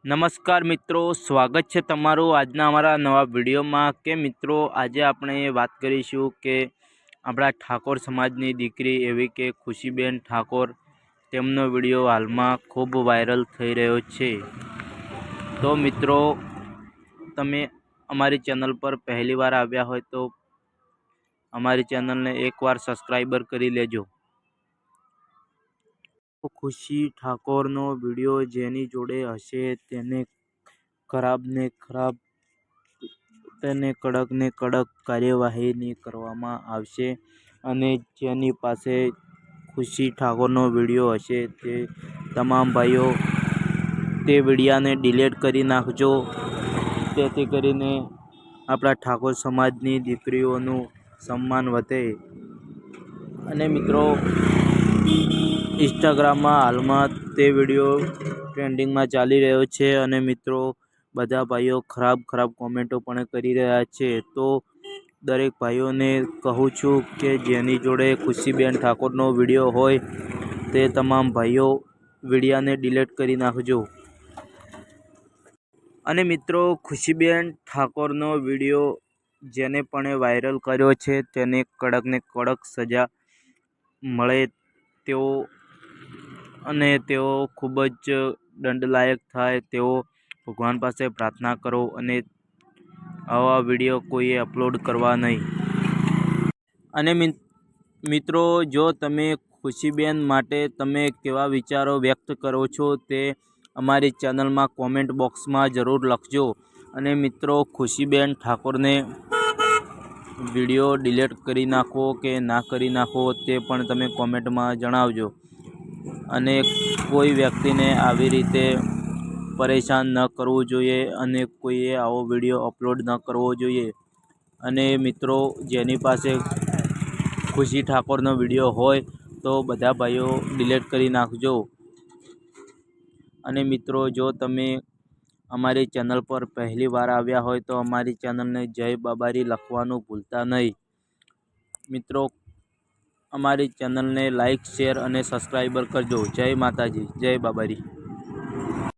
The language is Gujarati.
નમસ્કાર મિત્રો, સ્વાગત છે તમારું આજના અમારા નવા વિડીયોમાં। કે મિત્રો આજે આપણે વાત કરીશું કે આપણા ઠાકોર સમાજની દીકરી એવી કે ખુશીબેન ઠાકોર, તેમનો વિડીયો હાલમાં ખૂબ વાયરલ થઈ રહ્યો છે। તો મિત્રો તમે અમારી ચેનલ પર પહેલી વાર આવ્યા હોય તો અમારી ચેનલને એકવાર સબસ્ક્રાઈબર કરી લેજો। ખુશી ઠાકોરનો વિડીયો જેની જોડે હશે તેને કડક ને કડક કાર્યવાહી કરવામાં આવશે અને જેની પાસે ખુશી ઠાકોરનો વિડીયો હશે તે તમામ ભાઈઓ તે વિડીયાને ડિલીટ કરી નાખજો, તેથી કરીને આપણા ઠાકોર સમાજની દીકરીઓનું સન્માન વધે। અને મિત્રો ઇન્સ્ટાગ્રામમાં હાલમાં તે વિડીયો ટ્રેન્ડિંગમાં ચાલી રહ્યો છે અને મિત્રો બધા ભાઈઓ ખરાબ કોમેન્ટો પણ કરી રહ્યા છે। તો દરેક ભાઈઓને કહું છું કે જેની જોડે ખુશીબેન ઠાકોરનો વિડીયો હોય તે તમામ ભાઈઓ વિડીયાને ડિલીટ કરી નાખજો। અને મિત્રો ખુશીબેન ઠાકોરનો વિડીયો જેને પણ વાયરલ કર્યો છે તેને કડક ને કડક સજા મળે તેઓ અને તેઓ ખૂબ જ દંડલાયક થાય તેઓ ભગવાન પાસે પ્રાર્થના કરો અને આવા વિડીયો કોઈએ અપલોડ કરવા નહીં। અને મિત્રો જો તમે ખુશીબેન માટે તમે કેવા વિચારો વ્યક્ત કરો છો તે અમારી ચેનલમાં કોમેન્ટ બોક્સમાં જરૂર લખજો। અને મિત્રો ખુશીબેન ઠાકોરને વિડીયો ડિલીટ કરી નાખો કે ના કરી નાખો તે પણ તમે કોમેન્ટમાં જણાવજો। અને કોઈ વ્યક્તિને આવી રીતે પરેશાન ન કરવું જોઈએ અને કોઈએ આવો વિડીયો અપલોડ ન કરવો જોઈએ। અને મિત્રો જેની પાસે ખુશી ઠાકોરનો વિડીયો હોય તો બધા ભાઈઓ ડિલીટ કરી નાખજો। અને મિત્રો જો તમે અમારી ચેનલ પર પહેલી વાર આવ્યા હોય તો અમારી ચેનલને જય બાબારી લખવાનું ભૂલતા નહીં। મિત્રો અમારી ચેનલને લાઈક, શેર અને સબસ્ક્રાઈબર કરજો। જય માતાજી, જય બાબારી।